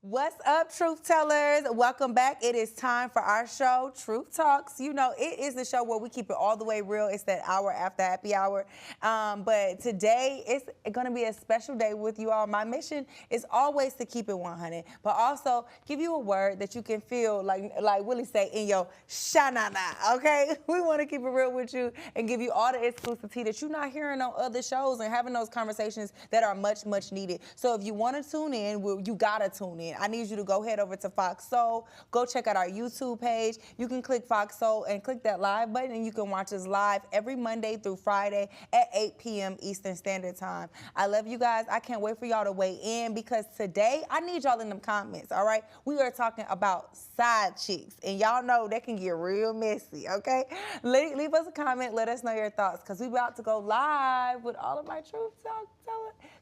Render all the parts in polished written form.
What's up, truth tellers? Welcome back. It is time for our show, Truth Talks. You know, it is the show where we keep it all the way real. It's that hour after happy hour. But today, it's going to be a special day with you all. My mission is always to keep it 100, but also give you a word that you can feel, like Willie say, in your sha-na-na, okay? We want to keep it real with you and give you all the exclusive tea that you're not hearing on other shows and having those conversations that are much, much needed. So if you want to tune in, you got to tune in. I need you to go head over to Fox Soul. Go check out our YouTube page. You can click Fox Soul and click that live button, and you can watch us live every Monday through Friday at 8 p.m. Eastern Standard Time. I love you guys. I can't wait for y'all to weigh in because today I need y'all in them comments, all right? We are talking about side chicks, and y'all know that can get real messy, okay? Leave us a comment. Let us know your thoughts because we about to go live with all of my Truth Talk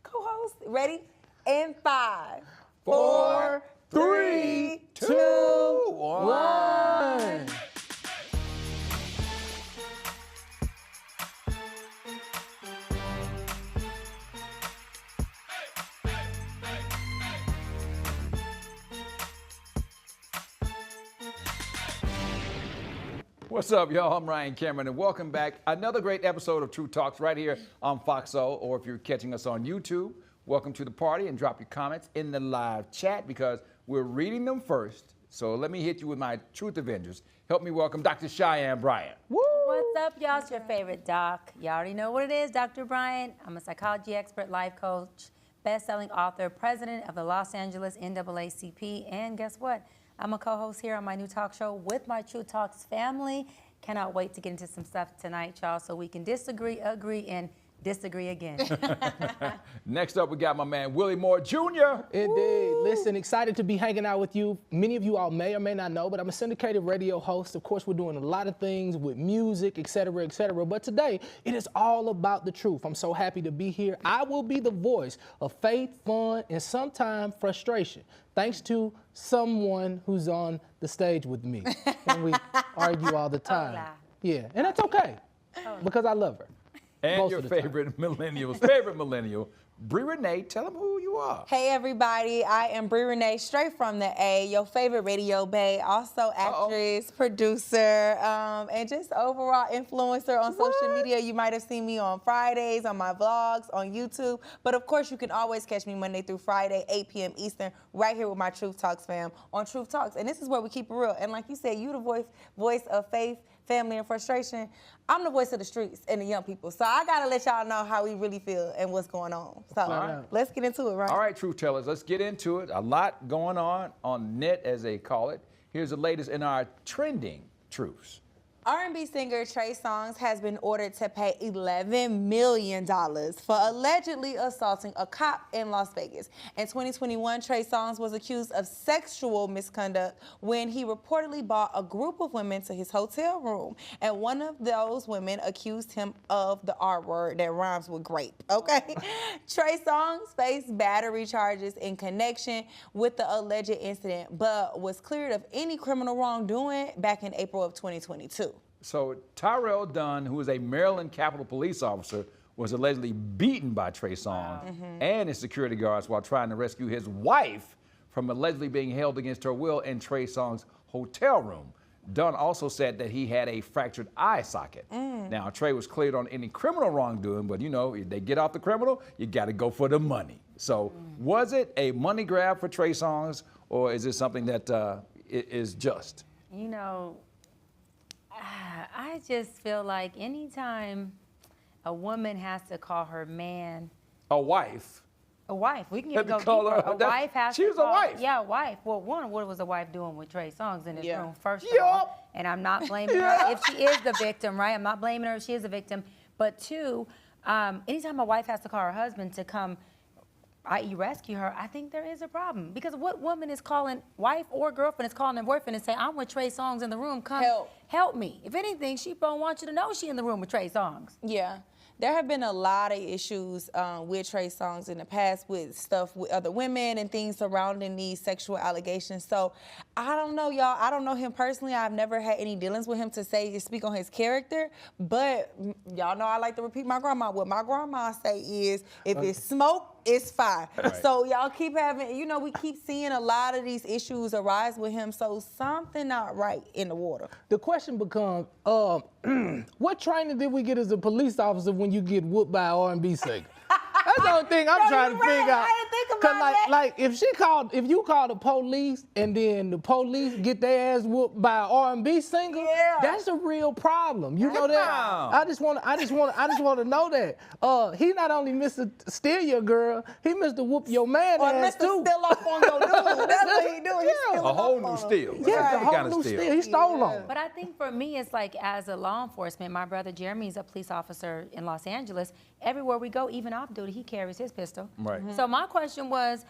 co-hosts. Ready? In 5, 4, 3, 2, 1. What's up, y'all? I'm Ryan Cameron, and welcome back. Another great episode of True Talks right here on Fox Soul, or if you're catching us on YouTube, welcome to the party and drop your comments in the live chat because we're reading them first. So let me hit you with my Truth Avengers. Help me welcome Dr. Cheyenne Bryant. Woo! What's up, y'all? It's your favorite doc. You already know what it is, Dr. Bryant. I'm a psychology expert, life coach, best-selling author, president of the Los Angeles NAACP, and guess what? I'm a co-host here on my new talk show with my True Talks family. Cannot wait to get into some stuff tonight, y'all, so we can disagree, agree, and disagree again. Next up, we got my man, Willie Moore Jr. Indeed. Woo. Listen, excited to be hanging out with you. Many of you all may or may not know, but I'm a syndicated radio host. Of course, we're doing a lot of things with music, et cetera, et cetera. But today, it is all about the truth. I'm so happy to be here. I will be the voice of faith, fun, and sometimes frustration, thanks to someone who's on the stage with me. And we argue all the time. Hola. Yeah, and that's okay, because I love her. And Most your of the time. favorite millennial, Bree Renee, tell them who you are. Hey, everybody. I am Bree Renee, straight from the A, your favorite radio bae, also actress, producer, and just overall influencer on social media. You might have seen me on Fridays, on my vlogs, on YouTube. But, of course, you can always catch me Monday through Friday, 8 p.m. Eastern, right here with my Truth Talks fam on Truth Talks. And this is where we keep it real. And like you said, you the voice of faith, family, and frustration. I'm the voice of the streets and the young people. So I got to let y'all know how we really feel and what's going on. So let's get into it, right? All right, truth tellers, let's get into it. A lot going on net, as they call it. Here's the latest in our trending truths. R&B singer Trey Songz has been ordered to pay $11 million for allegedly assaulting a cop in Las Vegas. In 2021, Trey Songz was accused of sexual misconduct when he reportedly brought a group of women to his hotel room. And one of those women accused him of the R word that rhymes with grape, okay? Trey Songz faced battery charges in connection with the alleged incident, but was cleared of any criminal wrongdoing back in April of 2022. So Tyrell Dunn, who is a Maryland Capitol police officer, was allegedly beaten by Trey Songz and his security guards while trying to rescue his wife from allegedly being held against her will in Trey Songz' hotel room. Dunn also said that he had a fractured eye socket. Now, Trey was cleared on any criminal wrongdoing, but you know, if they get off the criminal, you got to go for the money. So was it a money grab for Trey Songz, or is it something that is just? You know, I just feel like anytime a woman has to call her man A wife. we can Had go to call deeper. her- A wife has she to was a call, wife. Yeah, a wife. Well, one, what was the wife doing with Trey Songz in his room, first of Yup. all? And I'm not blaming her if she is the victim, right? I'm not blaming her if she is the victim. But two, anytime a wife has to call her husband to come, i.e. rescue her, I think there is a problem. Because what woman is calling, wife or girlfriend is calling their boyfriend and saying, I'm with Trey Songz in the room, come help me. If anything, she don't want you to know she in the room with Trey Songz. Yeah. There have been a lot of issues with Trey Songz in the past with stuff with other women and things surrounding these sexual allegations. So I don't know, y'all. I don't know him personally. I've never had any dealings with him to speak on his character. But y'all know I like to repeat my grandma. What my grandma say is, if it's smoke, it's fire. Right. So y'all keep having, you know, we keep seeing a lot of these issues arise with him. So something not right in the water. The question becomes, what training did we get as a police officer when you get whooped by an R&B singer? That's the only thing I'm No, trying to you're right. figure out. I didn't think 'Cause about like, that. if you call the police and then the police get their ass whooped by an R&B singer, Yeah. that's a real problem. You know that? No. I just want to know that. He not only missed to steal your girl, he missed to whoop your man Or ass Mr. too. Still up on your dude. That's what he do. He's Yeah. still A whole up new on him. steal. Yeah, Right. the whole Kinda new steal. steal. He stole on. But I think for me, it's like as a law enforcement, my brother Jeremy is a police officer in Los Angeles. Everywhere we go, even off duty, he carries his pistol. Right. So my question was,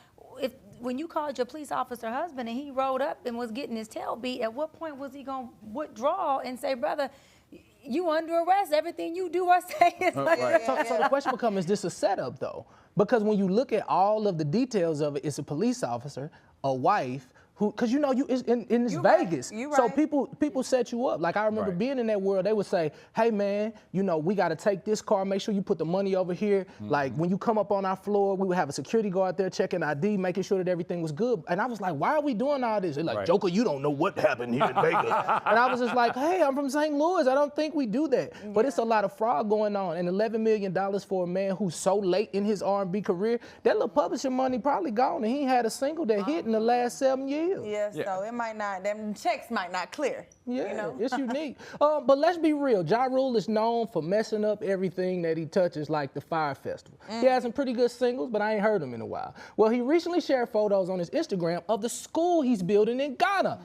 when you called your police officer husband and he rode up and was getting his tail beat, at what point was he going to withdraw and say, brother, you under arrest, everything you do or say is like... Right. So the question becomes, is this a setup though? Because when you look at all of the details of it, it's a police officer, a wife, who, because you know, it's You right. Vegas. You So right. people set you up. Like I remember Right. being in that world, they would say, hey man, you know, we got to take this car, make sure you put the money over here. Like when you come up on our floor, we would have a security guard there checking ID, making sure that everything was good. And I was like, why are we doing all this? They're like, Right. Joker, you don't know what happened here in Vegas. And I was just like, hey, I'm from St. Louis. I don't think we do that. But it's a lot of fraud going on. And $11 million for a man who's so late in his R&B career, that little publishing money probably gone. And he ain't had a single that hit in the last 7 years. Yeah, Yeah. so it might not, them checks might not clear. Yeah, You know? it's unique. But let's be real. Ja Rule is known for messing up everything that he touches, like the Fire Festival. He has some pretty good singles, but I ain't heard him in a while. Well, he recently shared photos on his Instagram of the school he's building in Ghana.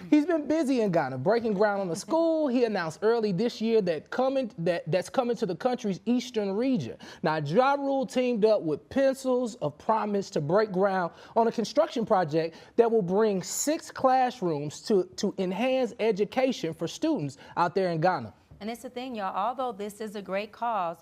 He's been busy in Ghana, breaking ground on the school. He announced early this year that's coming to the country's eastern region. Now, Ja Rule teamed up with Pencils of Promise to break ground on a construction project that will bring 6 classrooms to enhance education for students out there in Ghana. And it's the thing, y'all, although this is a great cause,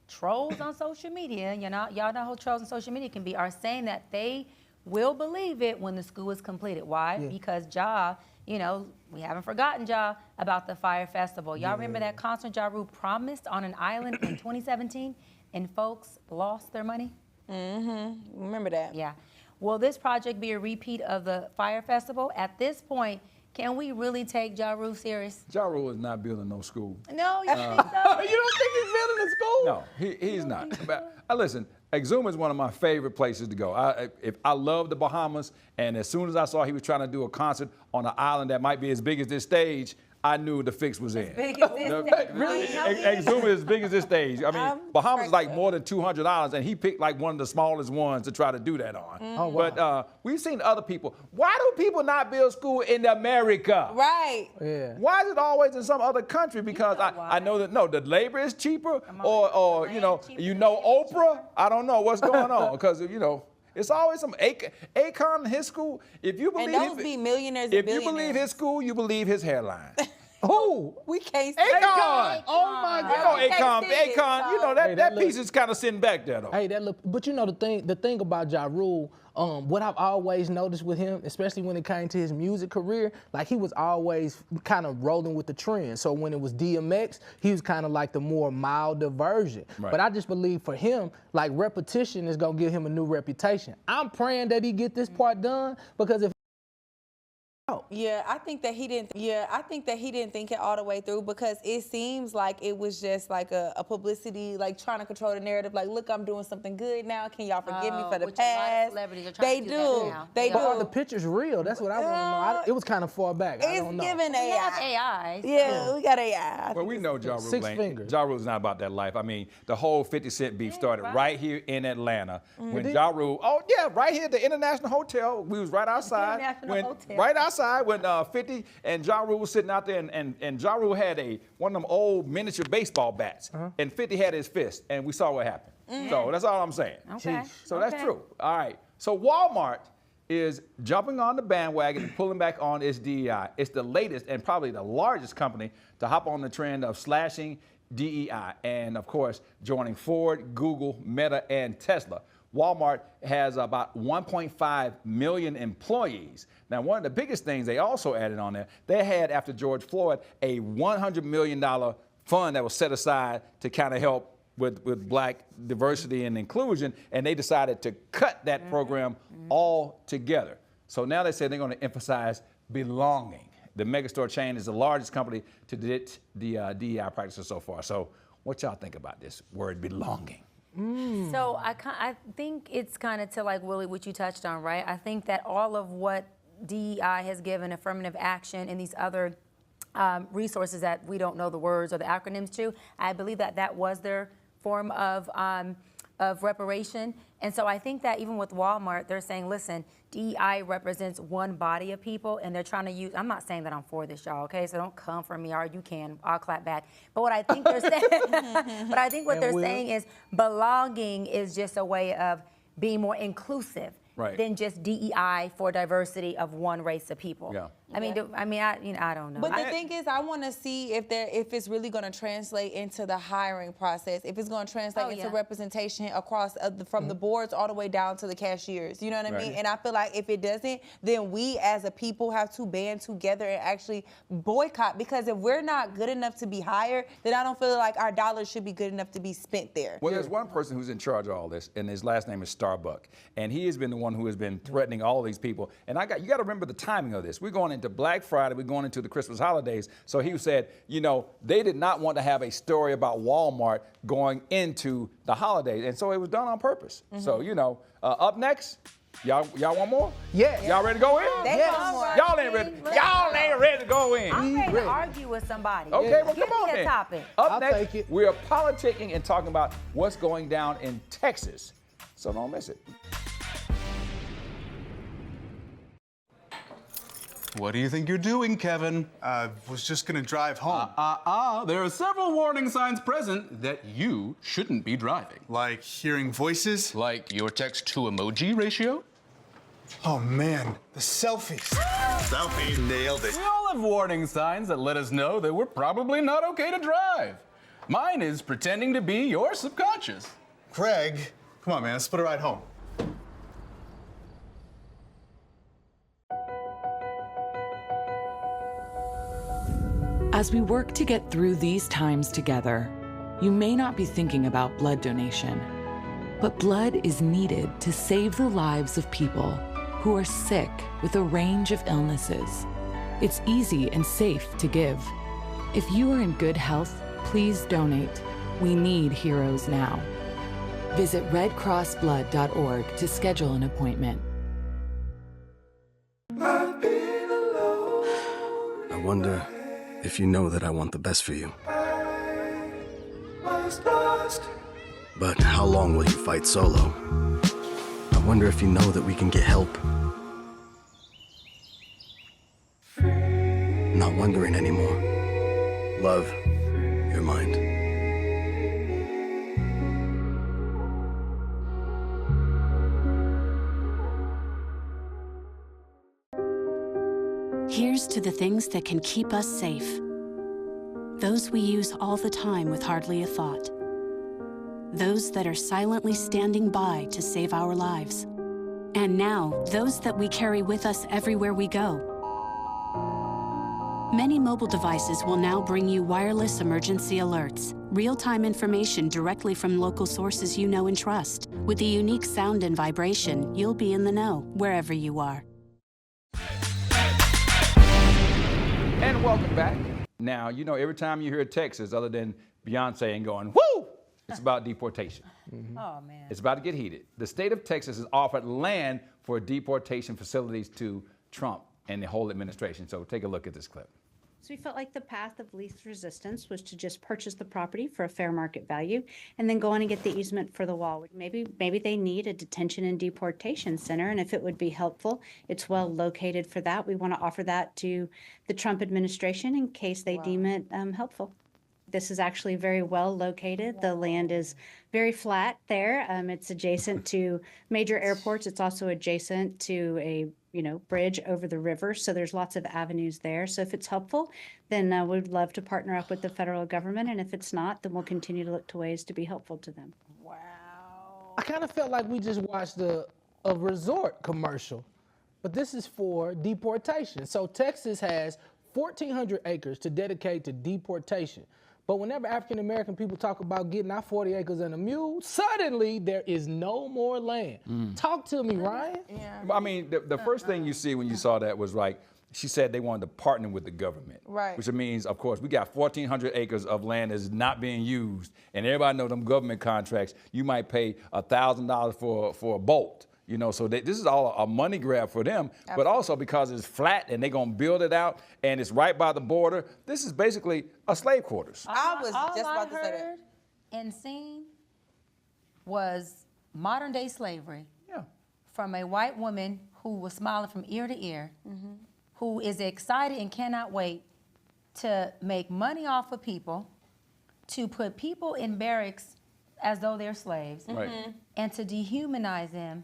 trolls on social media, y'all know how trolls on social media can be, are saying that they will believe it when the school is completed. Why? Yeah. Because Ja, you know, we haven't forgotten Ja about the Fire Festival. Y'all remember that concert Ja Rule promised on an island in 2017 and folks lost their money? Remember that. Yeah. Will this project be a repeat of the Fire Festival? At this point, can we really take Ja Rule serious? Ja Rule is not building no school. No, you think so? You don't think he's building a school? No, he's not. But, listen, Exuma is one of my favorite places to go. I love the Bahamas, and as soon as I saw he was trying to do a concert on an island that might be as big as this stage, I knew the fix was in. Big as this stage. Really? How big? Exuma is as big as this stage. I mean, I'm Bahamas is like impressed. more than $200, and he picked like one of the smallest ones to try to do that on. Oh, wow. But we've seen other people. Why do people not build school in America? Right. Yeah. Why is it always in some other country? Because know I know that the labor is cheaper, or The you land know cheaper, Oprah. I don't know what's going on because it's always some Akon in his school. If you And believe those be millionaires and if you billionaires. believe his school, you believe his hairline. Who? We can't say Akon. Oh my You God. know can't Akon. see it, Akon. You so- know that Hey, that piece is kind of sitting back there though. Hey, but you know the thing about Ja Rule, what I've always noticed with him, especially when it came to his music career, like he was always kind of rolling with the trend. So when it was DMX, he was kind of like the more milder version. Right. But I just believe for him, like repetition is gonna give him a new reputation. I'm praying that he get this part done because if Yeah, I think that he didn't. Yeah, I think that he didn't think it all the way through because it seems like it was just like a publicity, like trying to control the narrative. Like, look, I'm doing something good now. Can y'all forgive me for the which a lot of past? celebrities are trying They to do do. that now. They Yeah. do. But are the pictures real? That's what I want to know. It was kind of far back. I It's don't know. giving We have AI. AI. so- Yeah, we got AI. Well, we know Ja Rule 6 ain't. fingers. Ja Rule's not about that life. I mean, the whole 50 Cent beef started right here in Atlanta when Ja Rule. Oh yeah, right here at the International Hotel. We was right outside. International Hotel. Right outside when 50 and Ja Rule was sitting out there, and Ja Rule had one of them old miniature baseball bats, and 50 had his fist, and we saw what happened. So that's all I'm saying. Okay. So that's true. All right. So Walmart is jumping on the bandwagon and pulling back on its DEI. It's the latest and probably the largest company to hop on the trend of slashing DEI and, of course, joining Ford, Google, Meta, and Tesla. Walmart has about 1.5 million employees. Now, one of the biggest things they also added on there, they had, after George Floyd, a $100 million fund that was set aside to kind of help with black diversity and inclusion, and they decided to cut that program altogether. So now they say they're going to emphasize belonging. The megastore chain is the largest company to ditch the DEI practices so far. So what y'all think about this word belonging? So I think it's kind of to like, Willie, what you touched on, right? I think that all of what DEI has given, affirmative action, and these other resources that we don't know the words or the acronyms to, I believe that that was their form of reparation. And so I think that even with Walmart, they're saying, listen, DEI represents one body of people, and they're trying to use, I'm not saying that I'm for this, y'all, okay? So don't come for me, or you can, I'll clap back. But what I think they're saying, but I think what they're saying is belonging is just a way of being more inclusive than just DEI for diversity of one race of people. Yeah. I mean, I don't know. But the thing is, I want to see if it's really going to translate into the hiring process, if it's going to translate into representation across from the boards all the way down to the cashiers. You know what I mean? And I feel like if it doesn't, then we as a people have to band together and actually boycott, because if we're not good enough to be hired, then I don't feel like our dollars should be good enough to be spent there. Well, there's one person who's in charge of all this, and his last name is Starbuck, and he has been the one who has been threatening all of these people. And you got to remember the timing of this. We're going into Black Friday, we're going into the Christmas holidays. So he said, you know, they did not want to have a story about Walmart going into the holidays. And so it was done on purpose. So, you know, up next, y'all want more? Yeah. Y'all ready to go in? Yes. Y'all ain't ready. Y'all ain't ready to go in. I'm ready to argue with somebody. Okay, well, Give come on me a then. topic. Up I'll next, take it. we are politicking and talking about what's going down in Texas. So don't miss it. What do you think you're doing, Kevin? Was just gonna drive home. There are several warning signs present that you shouldn't be driving. Like hearing voices. Like your text-to-emoji ratio? Oh man, the selfies. Selfie, nailed it. We all have warning signs that let us know that we're probably not okay to drive. Mine is pretending to be your subconscious. Greg, come on man, let's split a ride home. As we work to get through these times together, you may not be thinking about blood donation, but blood is needed to save the lives of people who are sick with a range of illnesses. It's easy and safe to give. If you are in good health, please donate. We need heroes now. Visit redcrossblood.org to schedule an appointment. I wonder if you know that I want the best for you. But how long will you fight solo? I wonder if you know that we can get help. Not wondering anymore. Love, your mind. Here's to the things that can keep us safe. Those we use all the time with hardly a thought. Those that are silently standing by to save our lives. And now, those that we carry with us everywhere we go. Many mobile devices will now bring you wireless emergency alerts, real-time information directly from local sources you know and trust. With the unique sound and vibration, you'll be in the know, wherever you are. And welcome back. Now, you know, every time you hear Texas, other than Beyonce and going, woo, it's about deportation. Oh, man. It's about to get heated. The state of Texas has offered land for deportation facilities to Trump and the whole administration. So take a look at this clip. So we felt like the path of least resistance was to just purchase the property for a fair market value and then go on and get the easement for the wall. Maybe they need a detention and deportation center, and if it would be helpful, it's well located for that. We want to offer that to the Trump administration in case they deem it helpful. This is actually very well located. The land is very flat there. It's adjacent to major airports. It's also adjacent to a bridge over the river. So there's lots of avenues there. So if it's helpful, then we'd love to partner up with the federal government. And if it's not, then we'll continue to look to ways to be helpful to them. Wow. I kind of felt like we just watched a resort commercial, but this is for deportation. So Texas has 1,400 acres to dedicate to deportation. But whenever African American people talk about getting our 40 acres and a mule, suddenly there is no more land. Talk to me, Ryan. Yeah. I mean, the first thing you see when you saw that was like, she said they wanted to partner with the government. Right. Which means, of course, we got 1,400 acres of land that's not being used. And everybody knows them government contracts, you might pay $1,000 for a bolt. You know, so this is all a money grab for them, but also because it's flat and they're going to build it out and it's right by the border. This is basically a slave quarters. I was All just about to say that. I heard and seen was modern day slavery. Yeah. From a white woman who was smiling from ear to ear, who is excited and cannot wait to make money off of people, to put people in barracks as though they're slaves, Right. and to dehumanize them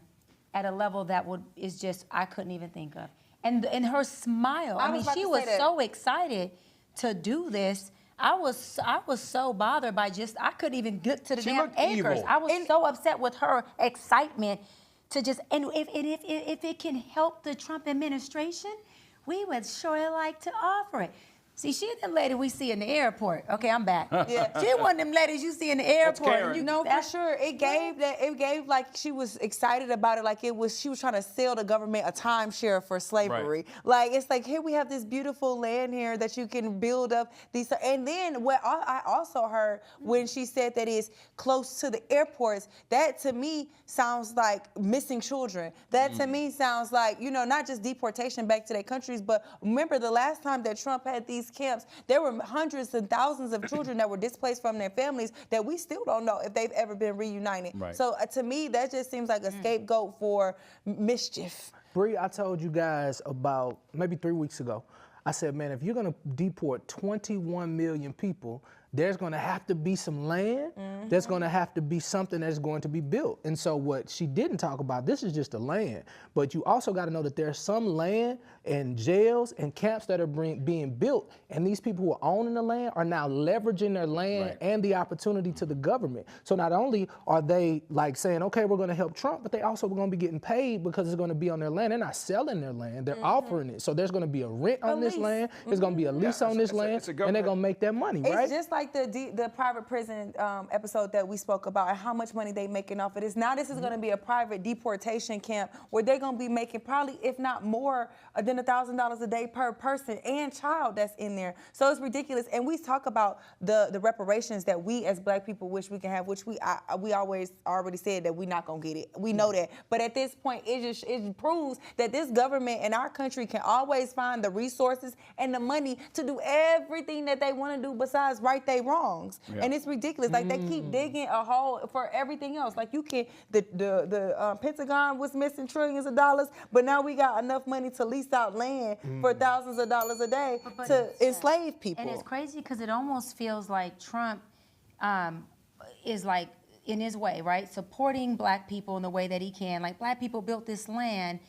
at a level that is just, I couldn't even think of. And her smile, I mean, she was so excited to do this. I was so bothered by I couldn't even get to the damn looked acres. evil. I was so upset with her excitement to just, and if it can help the Trump administration, we would sure like to offer it. See, she's the lady we see in the airport. Okay, I'm back. Yeah. She one of them ladies you see in the airport. Karen. You know, for sure. It gave like she was excited about it, like she was trying to sell the government a timeshare for slavery. Right. Like, it's like, here we have this beautiful land here that you can build up these. And then what I also heard when she said that it's close to the airports, that to me sounds like missing children. That to me sounds like, you know, not just deportation back to their countries, but remember the last time that Trump had these camps, there were hundreds and thousands of children that were displaced from their families that we still don't know if they've ever been reunited. Right. So to me, that just seems like a scapegoat for mischief. Bree, I told you guys about maybe 3 weeks ago, I said, man, if you're gonna deport 21 million people, there's gonna have to be some land, there's gonna have to be something that's going to be built. And so what she didn't talk about, this is just the land, but you also gotta know that there's some land and jails and camps that are being built, and these people who are owning the land are now leveraging their land and the opportunity to the government. So not only are they like saying, okay, we're gonna help Trump, but they also are gonna be getting paid because it's gonna be on their land. They're not selling their land, they're offering it. So there's gonna be a rent on this land, there's gonna be a lease on this land, and they're gonna make that money, right? It's just like the private prison episode that we spoke about and how much money they making off of this. Now this is going to be a private deportation camp where they're going to be making probably, if not more, than $1,000 a day per person and child that's in there. So it's ridiculous. And we talk about the reparations that we as Black people wish we can have, which we always already said that we're not going to get it. We know that. But at this point, it proves that this government in our country can always find the resources and the money to do everything that they want to do besides right their wrongs. Yeah. And it's ridiculous. Like, they keep digging a hole for everything else. Like, you can, the Pentagon was missing trillions of dollars, but now we got enough money to lease out land for thousands of dollars a day to enslave people. And it's crazy because it almost feels like Trump is like, in his way, right, supporting Black people in the way that he can. Like, Black people built this land,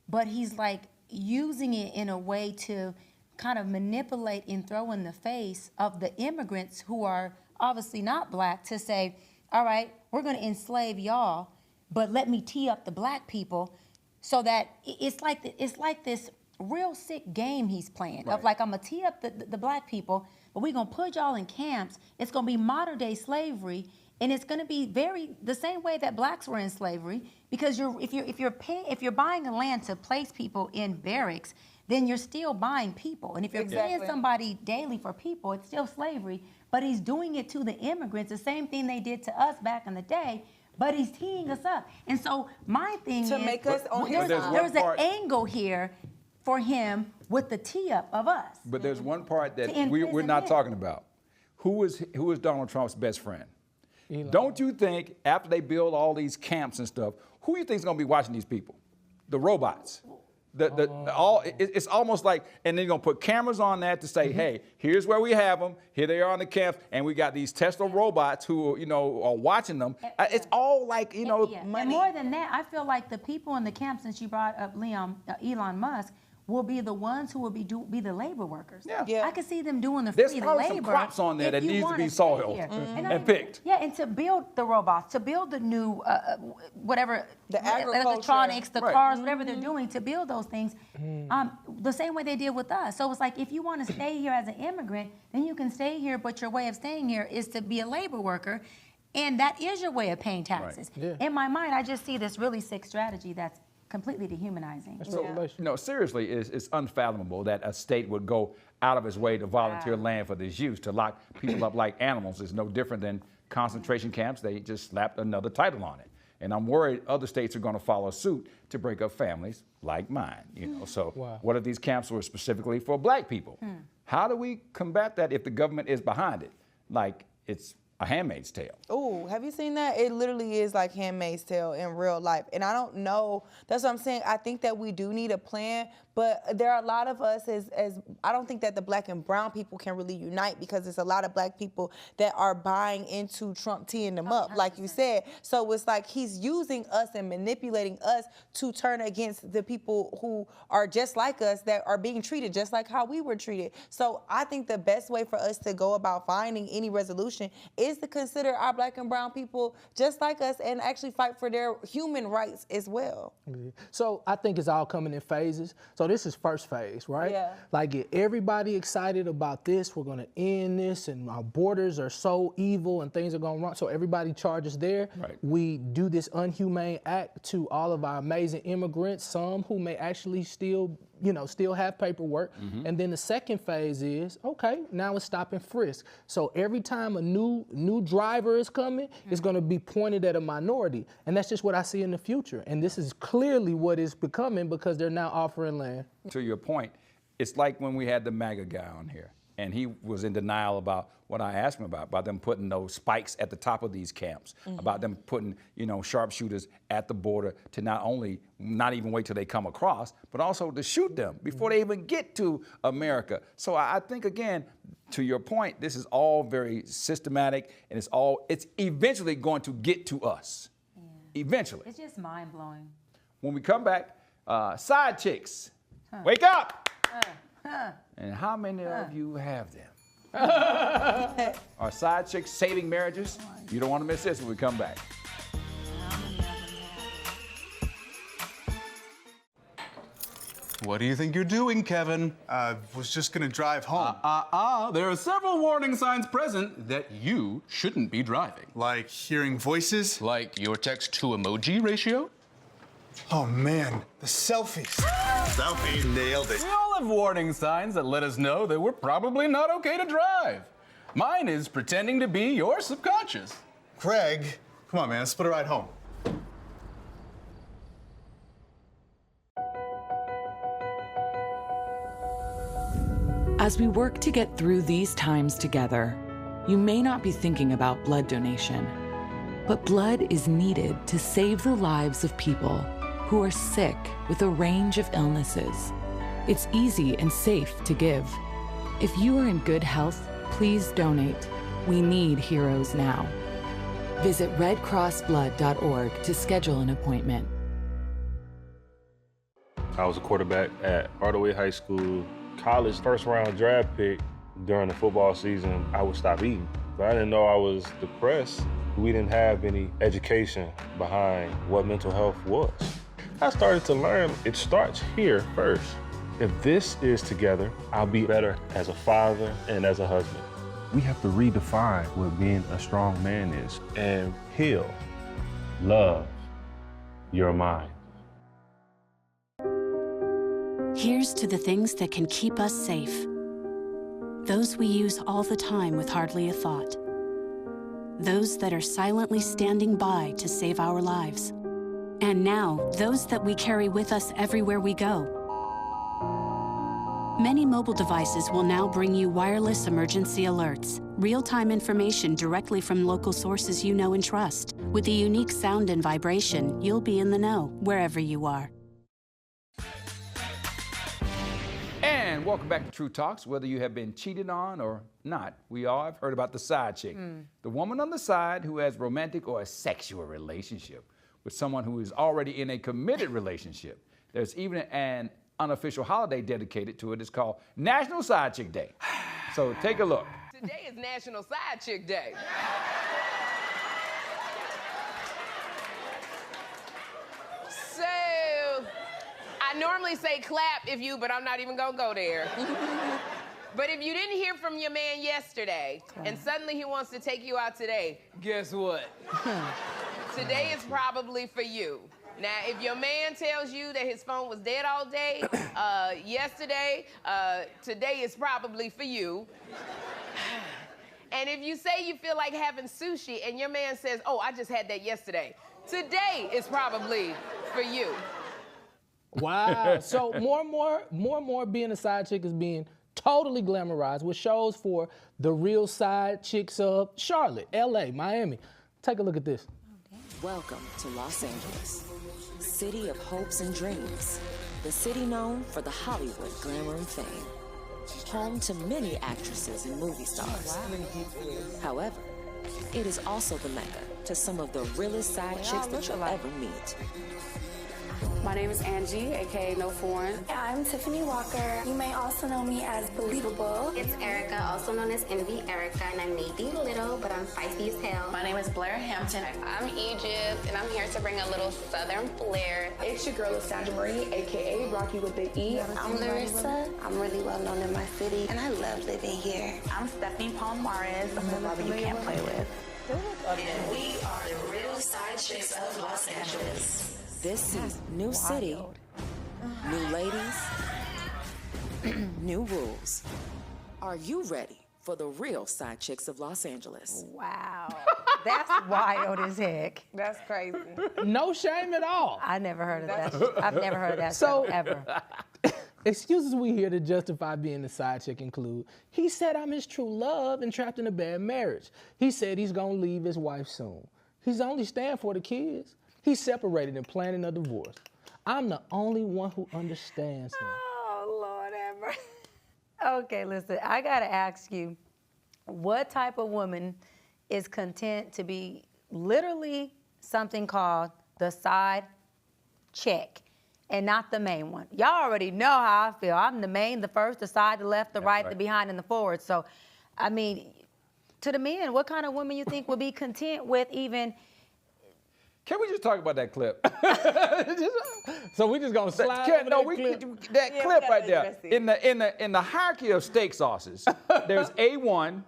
but he's like using it in a way to kind of manipulate and throw in the face of the immigrants who are obviously not Black to say, all right, we're going to enslave y'all, but let me tee up the Black people, so that it's like this real sick game he's playing of like, I'm going to tee up the Black people, but we're going to put y'all in camps. It's going to be modern day slavery, and it's going to be the same way that Blacks were in slavery, because if you're buying a land to place people in barracks, then you're still buying people. And if you're paying somebody daily for people, it's still slavery, but he's doing it to the immigrants, the same thing they did to us back in the day, but he's teeing us up. And so my thing to is, make us on his side. there's an angle here for him with the tee up of us. But there's one part that To we're imprison not him. talking about. Who is Donald Trump's best friend? Don't you think after they build all these camps and stuff, who do you think is going to be watching these people? The robots. It's almost like, and then you're gonna put cameras on that to say, hey, here's where we have them. Here they are on the camps, and we got these Tesla robots who, are watching them. It's all like, money. And more than that, I feel like the people in the camp, since you brought up Elon Musk, will be the ones who will be the labor workers. Yeah. I could see them doing the There's free probably labor. some crops on there if that you needs to wanna be stay soiled here. and picked. Yeah, and to build the robots, to build the new whatever, The agriculture. electronics, the Right. cars, whatever they're doing to build those things, the same way they did with us. So it's like, if you want to stay here as an immigrant, then you can stay here, but your way of staying here is to be a labor worker. And that is your way of paying taxes. Yeah. In my mind, I just see this really sick strategy that's completely dehumanizing. That's regulation. No, seriously, it's unfathomable that a state would go out of its way to volunteer land for this use. To lock people up like animals is no different than concentration camps. They just slapped another title on it. And I'm worried other states are going to follow suit to break up families like mine. So what if these camps were specifically for black people? How do we combat that if the government is behind it? Like it's a Handmaid's Tale. Oh, have you seen that? It literally is like Handmaid's Tale in real life. And I don't know, that's what I'm saying. I think that we do need a plan, but there are a lot of us as I don't think that the black and brown people can really unite, because there's a lot of black people that are buying into Trump teeing them up, like you said. So it's like he's using us and manipulating us to turn against the people who are just like us, that are being treated just like how we were treated. So I think the best way for us to go about finding any resolution is to consider our black and brown people just like us and actually fight for their human rights as well. So I think it's all coming in phases. So this is first phase, right? Yeah. Like, get everybody excited about this. We're gonna end this, and our borders are so evil and things are going wrong. So everybody charges there. Right. We do this unhumane act to all of our amazing immigrants, some who may actually still have paperwork. And then the second phase is, okay, now it's stop and frisk. So every time a new driver is coming, it's gonna be pointed at a minority. And that's just what I see in the future. And this is clearly what it's becoming, because they're now offering land. To your point, it's like when we had the MAGA guy on here, and he was in denial about what I asked him about them putting those spikes at the top of these camps, about them putting, sharpshooters at the border to not even wait till they come across, but also to shoot them before they even get to America. So I think, again, to your point, this is all very systematic, and it's eventually going to get to us. Eventually. It's just mind-blowing. When we come back, side chicks, wake up! And how many of you have them? Are side chicks saving marriages? You don't want to miss this when we come back. What do you think you're doing, Kevin? Was just gonna drive home. There are several warning signs present that you shouldn't be driving. Like hearing voices. Like your text-to-emoji ratio. Oh man, the selfies. Selfie, nailed it. We all have warning signs that let us know that we're probably not okay to drive. Mine is pretending to be your subconscious. Greg, come on man, let's split a ride home. As we work to get through these times together, you may not be thinking about blood donation, but blood is needed to save the lives of people who are sick with a range of illnesses. It's easy and safe to give. If you are in good health, please donate. We need heroes now. Visit redcrossblood.org to schedule an appointment. I was a quarterback at Hardaway High School. College first-round draft pick. During the football season, I would stop eating. But I didn't know I was depressed. We didn't have any education behind what mental health was. I started to learn it starts here first. If this is together, I'll be better as a father and as a husband. We have to redefine what being a strong man is and heal, love your mind. Here's to the things that can keep us safe. Those we use all the time with hardly a thought. Those that are silently standing by to save our lives. And now, those that we carry with us everywhere we go. Many mobile devices will now bring you wireless emergency alerts, real-time information directly from local sources you know and trust. With the unique sound and vibration, you'll be in the know wherever you are. And welcome back to True Talks. Whether you have been cheated on or not, we all have heard about the side chick. The woman on the side who has romantic or a sexual relationship with someone who is already in a committed relationship. There's even an unofficial holiday dedicated to it. It's called National Side Chick Day. So take a look. Today is National Side Chick Day. So, I normally say clap if you, but I'm not even gonna go there. But if you didn't hear from your man yesterday, and suddenly he wants to take you out today, guess what? Today is probably for you. Now, if your man tells you that his phone was dead all day, yesterday, today is probably for you. And if you say you feel like having sushi and your man says, oh, I just had that yesterday, today is probably for you. Wow. So more and more being a side chick is being totally glamorized with shows for the real side chicks of Charlotte, LA, Miami. Take a look at this. Welcome to Los Angeles, city of hopes and dreams, the city known for the Hollywood glamour and fame, home to many actresses and movie stars. However, it is also the mecca to some of the realest side chicks that you'll ever meet. My name is Angie, aka No Foreign. I'm Tiffany Walker. You may also know me as Believable. It's Erica, also known as Envy Erica, and I may be little, but I'm feisty as hell. My name is Blair Hampton. I'm Egypt, and I'm here to bring a little southern flair. It's your girl, Sandra Marie, aka Rocky with the E. I'm Larissa. I'm really well known in my city, and I love living here. I'm Stephanie Palmares. I'm the lover you can't play with. And we are the real side chicks of Los Angeles. This season, new city, new ladies, new rules. Are you ready for the real side chicks of Los Angeles? Wow. That's wild as heck. That's crazy. No shame at all. I never heard of that. I've never heard of that So, ever. Excuses we hear to justify being a side chick include, he said I'm his true love and trapped in a bad marriage. He said he's gonna leave his wife soon. He's only staying for the kids. He's separated and planning a divorce. I'm the only one who understands him. Oh, Lord have mercy. Okay, listen, I gotta ask you, what type of woman is content to be literally something called the side chick and not the main one? Y'all already know how I feel. I'm the main, the first, the side, the left, the right, the behind, and the forward. So, I mean, to the men, what kind of woman you think would be content with even... Can we just talk about that clip? So we just gonna slide over that clip right there. In the hierarchy of steak sauces, there's A1,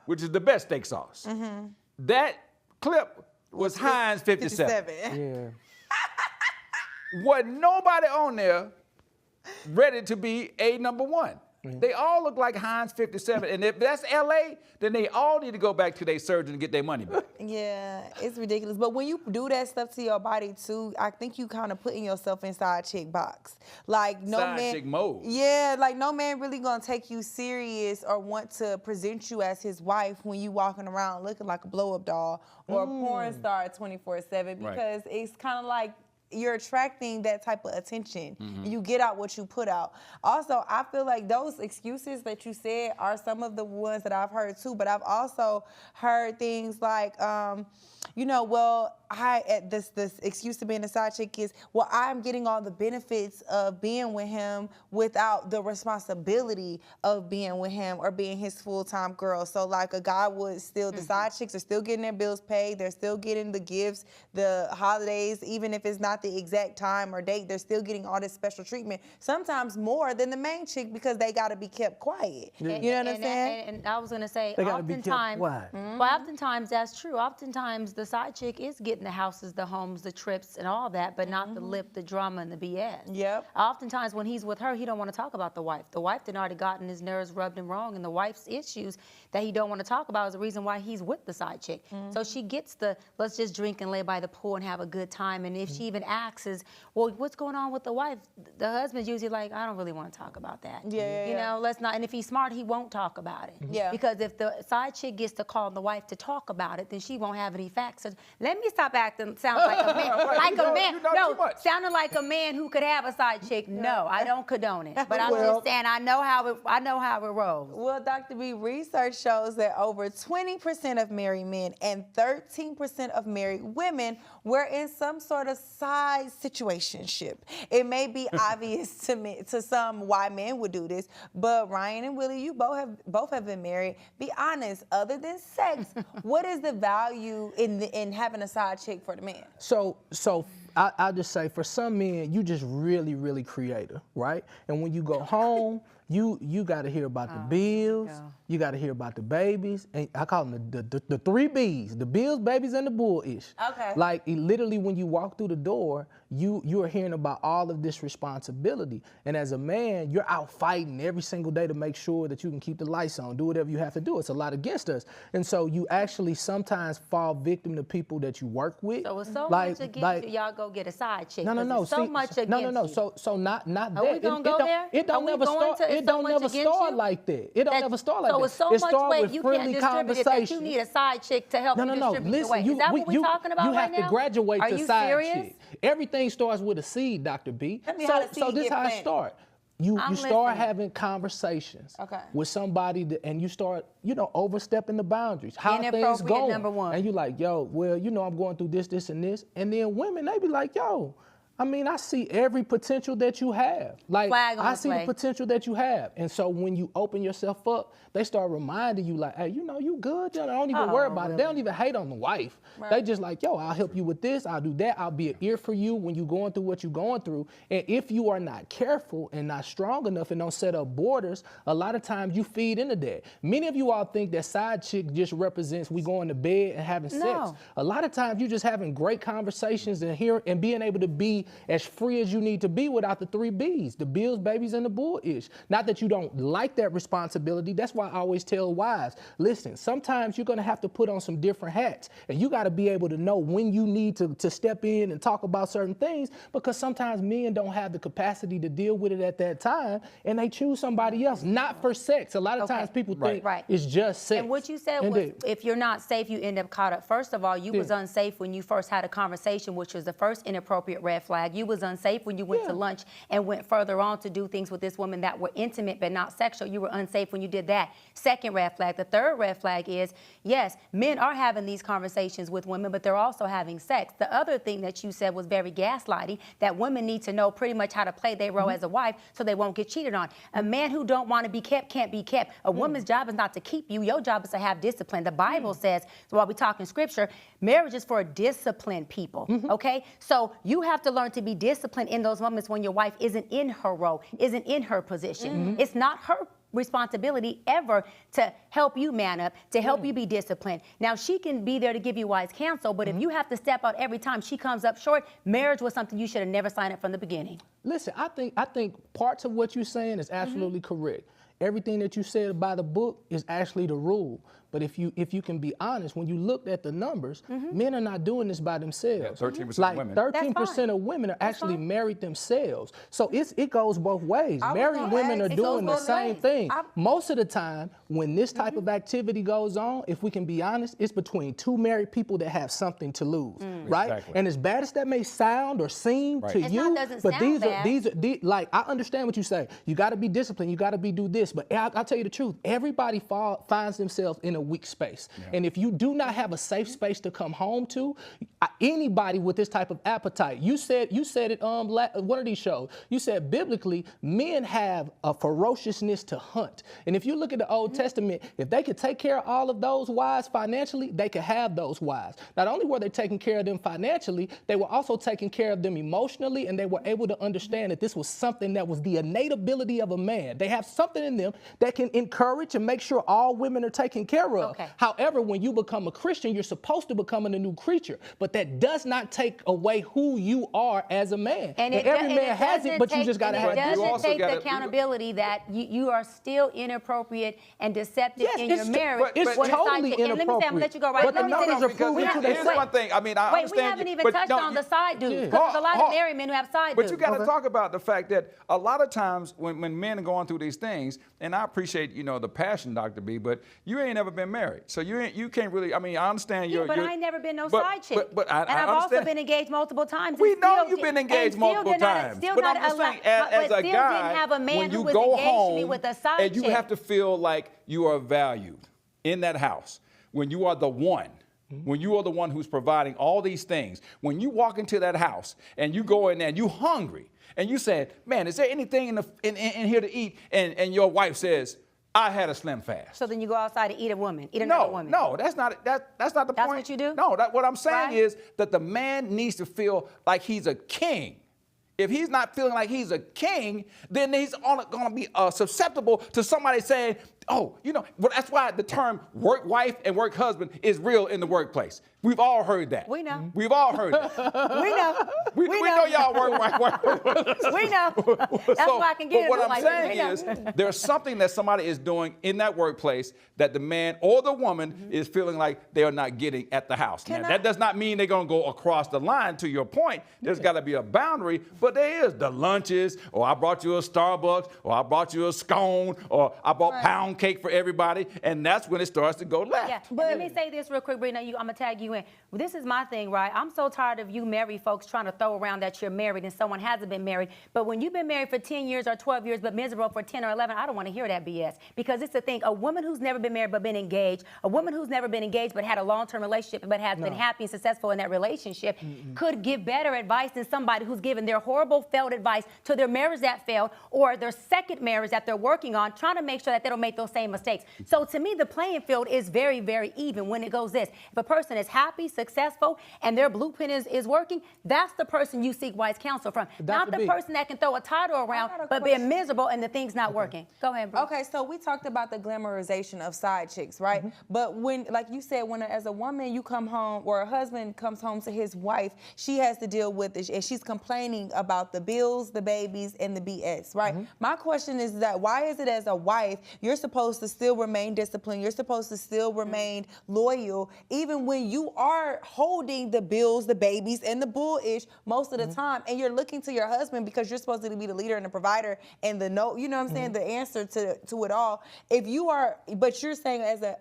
which is the best steak sauce. Mm-hmm. That clip was Heinz 57. Yeah. Wasn't nobody on there ready to be a number one. They all look like Heinz 57. And if that's LA, then they all need to go back to their surgeon and get their money back. Yeah, it's ridiculous. But when you do that stuff to your body too, I think you kind of putting yourself inside chick box. Like no Side man, chick mode. Yeah, like no man really gonna take you serious or want to present you as his wife when you walking around looking like a blow-up doll or a porn star 24/7 because it's kind of like you're attracting that type of attention. You get out what you put out. Also, I feel like those excuses that you said are some of the ones that I've heard too, but I've also heard things like, you know, well, this excuse to being a side chick is, well, I'm getting all the benefits of being with him without the responsibility of being with him or being his full-time girl. So like a guy would still, the side chicks are still getting their bills paid. They're still getting the gifts, the holidays, even if it's not the exact time or date, they're still getting all this special treatment. Sometimes more than the main chick because they got to be kept quiet. You know what I'm saying? And I was going to say, They gotta be kept oftentimes, quiet. well, oftentimes that's true. Oftentimes the side chick is getting the houses, the homes, the trips, and all that, but not the lip, the drama, and the BS. Yep. Oftentimes when he's with her, he don't want to talk about the wife. The wife done already gotten his nerves rubbed him wrong, and the wife's issues that he don't want to talk about is the reason why he's with the side chick. So she gets the, let's just drink and lay by the pool and have a good time, and if she even asks, well, what's going on with the wife? The husband's usually like, I don't really want to talk about that. You know, let's not, and if he's smart, he won't talk about it. Yeah. Because if the side chick gets to call the wife to talk about it, then she won't have any facts. So let me stop acting, sound like a man. Sounding like a man who could have a side chick. No, I don't condone it. But I'm just saying, I know how it rolls. Well, Dr. B, research shows that over 20% of married men and 13% of married women were in some sort of side side situationship. It may be obvious to some why men would do this, but Ryan and Willie, you both have been married. Be honest, other than sex, what is the value in having a side chick for the man? So I'll just say, for some men, you just really, really creative, right? And when you go home, you got to hear about the bills, you got to hear about the babies, and I call them the 3 Bs, the bills, babies, and the bull-ish. Okay. Like, literally, when you walk through the door, you are hearing about all of this responsibility. And as a man, you're out fighting every single day to make sure that you can keep the lights on, do whatever you have to do. It's a lot against us. And so you actually sometimes fall victim to people that you work with. So it's so much against you, y'all go get a side chick. No. So much against you. So not that. Are we gonna go there? It don't never start. It don't never start like that. It don't never start like that. So it's so much weight you can't friendly distribute it that you need a side chick to help you distribute the weight. Is that what we're talking about right now? You have to graduate Are to you side serious? chick. Everything starts with a seed, Dr. B. Tell me how the So seed this get how it planted. starts. You start listening. having conversations Okay. with somebody and you start, overstepping the boundaries. How things Inappropriate, going. number one. And you like, yo, well, I'm going through this, this, and this. And then women, they be like, yo, I see every potential that you have. Like, Flag on I the see play. the potential that you have. And so when you open yourself up, they start reminding you like, hey, you good? Don't even worry about it. They don't even hate on the wife. Right. They just like, yo, I'll help you with this. I'll do that. I'll be an ear for you when you're going through what you're going through. And if you are not careful and not strong enough and don't set up borders, a lot of times you feed into that. Many of you all think that side chick just represents we going to bed and having sex. No. A lot of times you just having great conversations and being able to be as free as you need to be without the 3 Bs, the bills, babies, and the bull-ish. Not that you don't like that responsibility. That's why I always tell wives, listen, sometimes you're going to have to put on some different hats, and you got to be able to know when you need to step in and talk about certain things, because sometimes men don't have the capacity to deal with it at that time, and they choose somebody else, not for sex. A lot of times people think it's just sex. And what you said was, if you're not safe, you end up caught up. First of all, you was unsafe when you first had a conversation, which was the first inappropriate red flag. You was unsafe when you went to lunch and went further on to do things with this woman that were intimate but not sexual. You were unsafe when you did that. Second red flag. The third red flag is, yes, men are having these conversations with women, but they're also having sex. The other thing that you said was very gaslighting, that women need to know pretty much how to play their role as a wife so they won't get cheated on. A man who don't want to be kept can't be kept. A woman's job is not to keep you. Your job is to have discipline. The Bible says, so while we talk in scripture, marriage is for disciplined people, okay? So you have to learn to be disciplined in those moments when your wife isn't in her role, isn't in her position. It's not her responsibility ever to help you man up, to help you be disciplined. Now, she can be there to give you wise counsel, but if you have to step out every time she comes up short, marriage was something you should have never signed up from the beginning. Listen, I think parts of what you're saying is absolutely correct. Everything that you said by the book is actually the rule. But if you can be honest, when you looked at the numbers, men are not doing this by themselves. Yeah, 13% like of women. 13% of women are actually married themselves. So it goes both ways. Married women are doing the same thing. Most of the time, when this type of activity goes on, if we can be honest, it's between 2 married people that have something to lose, right? Exactly. And as bad as that may sound or seem to you, but these are like, I understand what you say. You got to be disciplined. You got to do this. But I'll tell you the truth. Everybody finds themselves in a weak space. And if you do not have a safe space to come home to, anybody with this type of appetite, you said it one of these shows, you said biblically, men have a ferociousness to hunt. And if you look at the Old Testament, if they could take care of all of those wives financially, they could have those wives. Not only were they taking care of them financially, they were also taking care of them emotionally, and they were able to understand that this was something that was the innate ability of a man. They have something in them that can encourage and make sure all women are taken care of. Okay. However, when you become a Christian, you're supposed to become a new creature, but that does not take away who you are as a man. And every man has it, but you just got to have it. It doesn't take the accountability that you are still inappropriate and deceptive in your marriage. It's totally inappropriate. And let me say, I'm going to let you go right but now. the numbers are proving to Here's one thing. I mean, I understand. We haven't even touched on the side dudes, because there's a lot of married men who have side dudes. But you got to talk about the fact that a lot of times when men are going through these things, and I appreciate, the passion, Dr. B, but you ain't never been married. So you can't really, I mean, I understand but I ain't never been no but, side chick. But I I've also been engaged multiple times. We know you've been engaged multiple times. But I'm just saying, as a guy, when you go home and you have to feel like you are valued in that house, when you are the one, when you are the one who's providing all these things, when you walk into that house and you go in there and you're hungry and you say, man, is there anything in here to eat? And your wife says, I had a Slim Fast. So then you go outside and eat another woman. No, that's not the point. That's what you do? No, what I'm saying is that the man needs to feel like he's a king. If he's not feeling like he's a king, then he's going to be susceptible to somebody saying, oh, well, that's why the term work wife and work husband is real in the workplace. We've all heard that. We know. We've all heard that. We know. We know y'all work wife. We know. That's why I can get it. But what I'm saying is there's something that somebody is doing in that workplace that the man or the woman is feeling like they are not getting at the house. Now, that does not mean they're going to go across the line. To your point, there's got to be a boundary, but there is the lunches, or I brought you a Starbucks, or I brought you a scone, or I bought pound cake for everybody, and that's when it starts to go left. Yeah, but let me say this real quick, Bree. I'm going to tag you in. Well, this is my thing, right? I'm so tired of you married folks trying to throw around that you're married and someone hasn't been married. But when you've been married for 10 years or 12 years but miserable for 10 or 11, I don't want to hear that BS. Because it's the thing, a woman who's never been married but been engaged, a woman who's never been engaged but had a long-term relationship but has been happy and successful in that relationship could give better advice than somebody who's given their horrible failed advice to their marriage that failed or their second marriage that they're working on, trying to make sure that they don't make those same mistakes. So to me, the playing field is very, very even when it goes this. If a person is happy, successful, and their blueprint is working, that's the person you seek wise counsel from. Not the person that can throw a title around but being miserable and the thing's not working. Go ahead, Bree. Okay, so we talked about the glamorization of side chicks, right? But when, like you said, when as a woman you come home or a husband comes home to his wife, she has to deal with it and she's complaining about the bills, the babies, and the BS, right? My question is that why is it as a wife you're supposed to still remain disciplined, you're supposed to still remain loyal, even when you are holding the bills, the babies, and the bullish most of the time, and you're looking to your husband because you're supposed to be the leader and the provider and the you know what I'm saying, the answer to it all. If you are, but you're saying as a,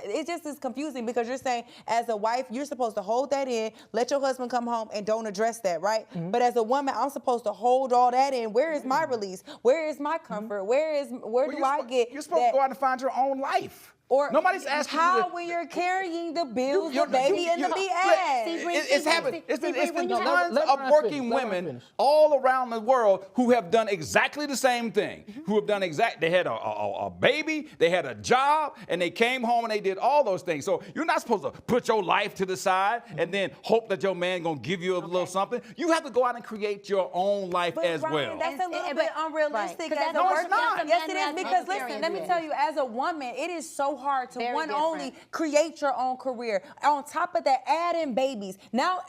it just is confusing because you're saying as a wife, you're supposed to hold that in, let your husband come home and don't address that, right? But as a woman, I'm supposed to hold all that in. Where is my release? Where is my comfort? Where do I get You're supposed to go out and find your own life. Or nobody's asking how you to, when you're carrying the bills, the baby, and the BS. It's been tons of working women all around the world who have done exactly the same thing. Who have done they had a baby, they had a job, and they came home and they did all those things. So you're not supposed to put your life to the side and then hope that your man gonna give you a little something. You have to go out and create your own life as well. That's a little bit unrealistic. No, it's not. Yes, it is, because listen, let me tell you, as a woman, it is so hard to only create your own career. On top of that, add in babies. Now,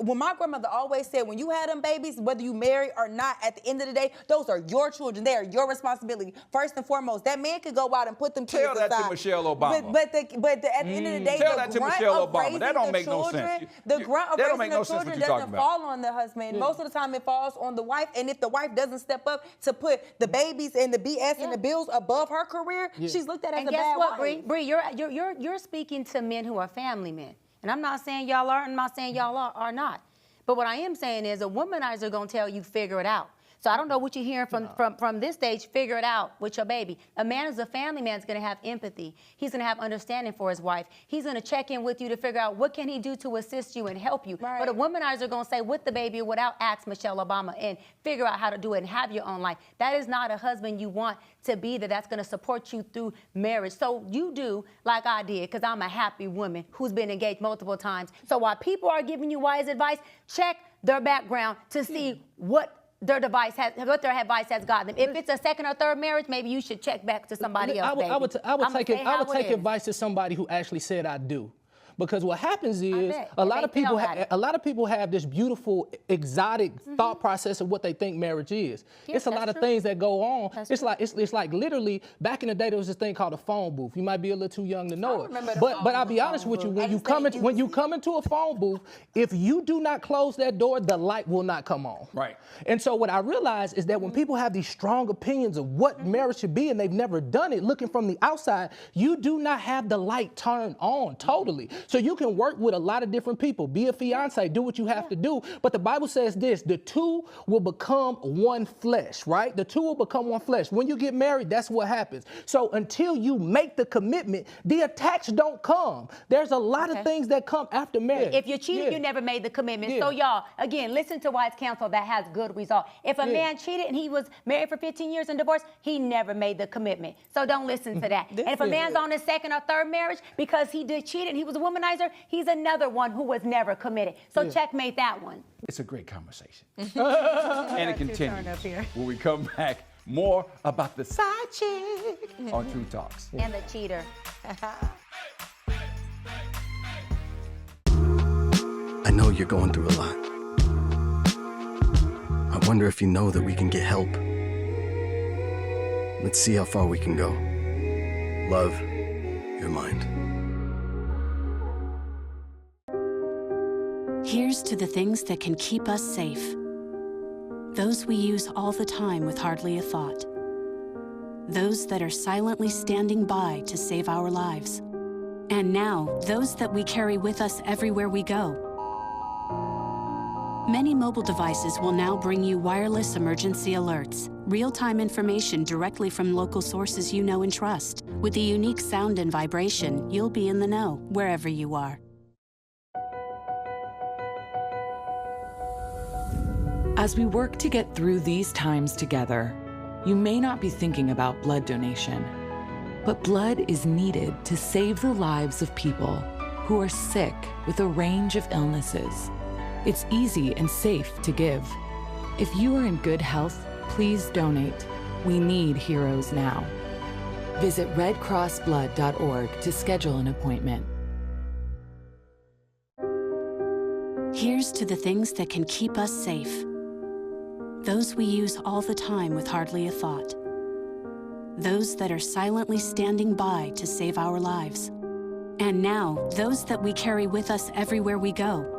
when my grandmother always said, when you had them babies, whether you marry or not, at the end of the day, those are your children. They are your responsibility. First and foremost, that man could go out and put them kids aside. Tell that to Michelle Obama. But at the end of the day, tell that to Michelle Obama. That don't make no sense. The grunt of raising the children doesn't fall on the husband. Most of the time, it falls on the wife. And if the wife doesn't step up to put the babies and the BS and the bills above her career, she's looked at as a bad wife. Bree, you're speaking to men who are family men. And I'm not saying y'all are, and I'm not saying y'all are not. But what I am saying is a womanizer gonna tell you figure it out. So I don't know what you're hearing from this stage, figure it out with your baby. A man who's a family man is gonna have empathy. He's gonna have understanding for his wife. He's gonna check in with you to figure out what can he do to assist you and help you. But a womanizer gonna say with the baby or without, ask Michelle Obama and figure out how to do it and have your own life. That is not a husband you want to be that's gonna support you through marriage. So you do like I did, because I'm a happy woman who's been engaged multiple times. So while people are giving you wise advice, check their background to see what their advice has gotten them. If it's a second or third marriage, maybe you should check back to somebody else. I would take advice to somebody who actually said I do. Because what happens is a lot of people have this beautiful, exotic thought process of what they think marriage is. It's a lot of things that go on. It's like literally back in the day there was this thing called a phone booth. You might be a little too young to know it. But I'll be honest with you, when you come into a phone booth, if you do not close that door, the light will not come on. Right. And so what I realize is that when people have these strong opinions of what marriage should be and they've never done it, looking from the outside, you do not have the light turned on totally. So you can work with a lot of different people, be a fiance, do what you have to do. But the Bible says this, the two will become one flesh, right? The two will become one flesh. When you get married, that's what happens. So until you make the commitment, the attacks don't come. There's a lot of things that come after marriage. If you cheated, you never made the commitment. So y'all, again, listen to wise counsel that has good result. If a man cheated and he was married for 15 years and divorced, he never made the commitment. So don't listen to that. And if a man's on his second or third marriage because he did cheat and he was a womanizer, he's another one who was never committed. So checkmate that one. It's a great conversation. And it continues when we come back. More about the side chick on True Talks. And the cheater. I know you're going through a lot. I wonder if you know that we can get help. Let's see how far we can go. Love, your mind. Here's to the things that can keep us safe. Those we use all the time with hardly a thought. Those that are silently standing by to save our lives. And now, those that we carry with us everywhere we go. Many mobile devices will now bring you wireless emergency alerts, real-time information directly from local sources you know and trust. With the unique sound and vibration, you'll be in the know, wherever you are. As we work to get through these times together, you may not be thinking about blood donation, but blood is needed to save the lives of people who are sick with a range of illnesses. It's easy and safe to give. If you are in good health, please donate. We need heroes now. Visit redcrossblood.org to schedule an appointment. Here's to the things that can keep us safe. Those we use all the time with hardly a thought. Those that are silently standing by to save our lives. And now, those that we carry with us everywhere we go.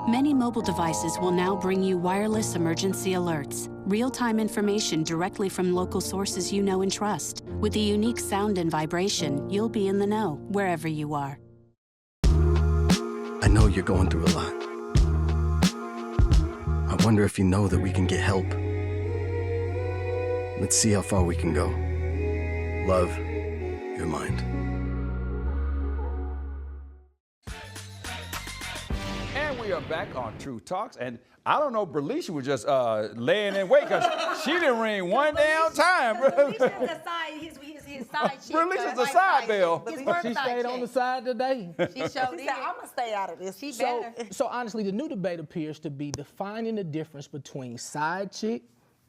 Many mobile devices will now bring you wireless emergency alerts, real-time information directly from local sources you know and trust. With the unique sound and vibration, you'll be in the know, wherever you are. I know you're going through a lot. I wonder if you know that we can get help. Let's see how far we can go. Love, your mind. And we are back on True Talks. And I don't know, Berlicia was just laying in wait because she didn't ring one damn time. Berlicia's a side, his side chick. Berlicia's a side bill. She stayed on the side today. She showed said, I'm going to stay out of this. She better. So honestly, the new debate appears to be defining the difference between side chick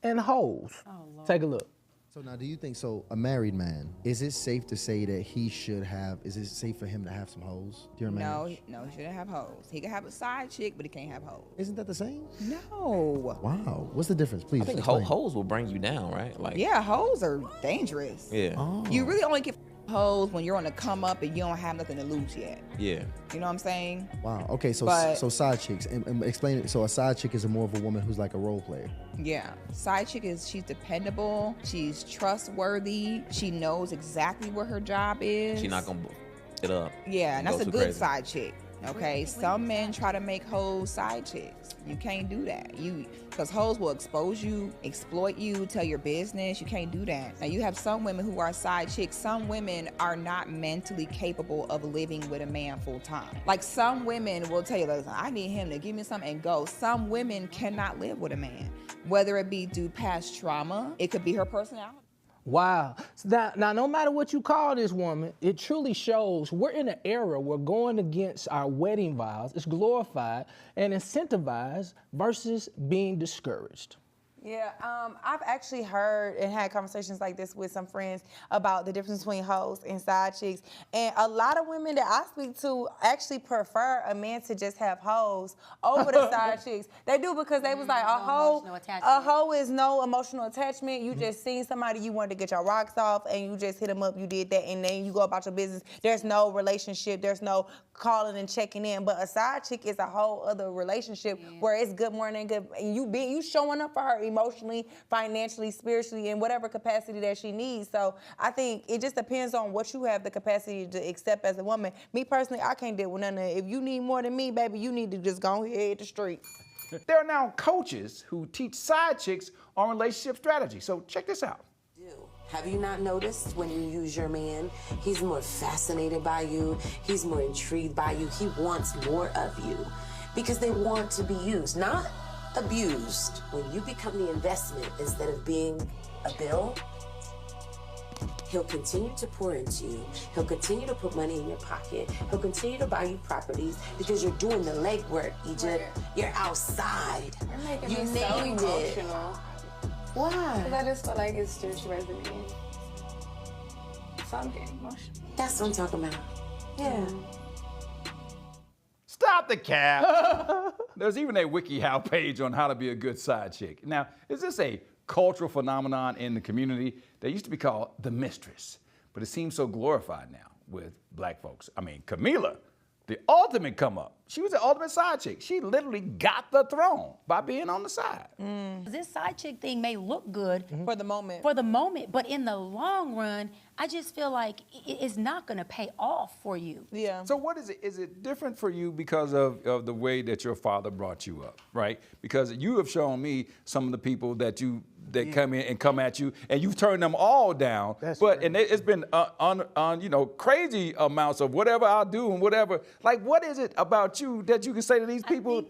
and hoes. Oh, Lord. Take a look. So now, do you think, so a married man, is it safe to say that he should have, is it safe for him to have some hoes during marriage? No, he shouldn't have hoes. He can have a side chick, but he can't have hoes. Isn't that the same? No. Wow. What's the difference? Please I think explain. hoes will bring you down, right? Like, Yeah, hoes are dangerous. Yeah. Oh. You really only get hoes when you're on the come up and you don't have nothing to lose yet. Yeah. You know what I'm saying? Wow. Okay, so But- so side chicks, and explain it. So a side chick is more of a woman who's like a role player. Yeah. Side chick she's dependable, she's trustworthy, she knows exactly what her job is. She's not gonna it up. Yeah, and that's go a too good crazy. side chick. Okay, some men try to make hoes side chicks. You can't do that. Because hoes will expose you, exploit you, tell your business. You can't do that. Now you have some women who are side chicks. Some women are not mentally capable of living with a man full time. Like some women will tell you, listen, I need him to give me something and go. Some women cannot live with a man, whether it be due past trauma, it could be her personality. Wow. So now, no matter what you call this woman, it truly shows we're in an era where going against our wedding vows is glorified and incentivized versus being discouraged. Yeah, I've actually heard and had conversations like this with some friends about the difference between hoes and side chicks. And a lot of women that I speak to actually prefer a man to just have hoes over the side chicks. They do because they was like, a hoe is no emotional attachment. You just seen somebody you wanted to get your rocks off and you just hit them up, you did that, and then you go about your business. There's no relationship, there's no calling and checking in. But a side chick is a whole other relationship where it's good morning, good, and you showing up for her emotionally. emotionally, financially, spiritually, in whatever capacity that she needs. So I think it just depends on what you have the capacity to accept as a woman. Me personally, I can't deal with none of it. If you need more than me, baby, you need to just go ahead hit the street. There are now coaches who teach side chicks on relationship strategy. So check this out. Have you not noticed when you use your man, he's more fascinated by you, he's more intrigued by you, he wants more of you because they want to be used, not abused. When you become the investment instead of being a bill, he'll continue to pour into you. He'll continue to put money in your pocket. He'll continue to buy you properties because you're doing the legwork, Egypt. You're outside. You're making You me so named it. emotional. Why? Because I just feel like it's just resonating. So I'm getting emotional. That's what I'm talking about. Yeah. Stop the cap. There's even a WikiHow page on how to be a good side chick. Now, is this a cultural phenomenon in the community that used to be called the mistress, but it seems so glorified now with black folks? I mean, Camila, the ultimate come up. She was the ultimate side chick. She literally got the throne by being on the side. This side chick thing may look good for the moment. But in the long run, I just feel like it's not gonna pay off for you. Yeah. So what is it? Is it different for you because of the way that your father brought you up, right? Because you have shown me some of the people that come in and come at you, and you've turned them all down. And it's been on crazy amounts of whatever I'll do and whatever. Like, what is it about you that you can say to these people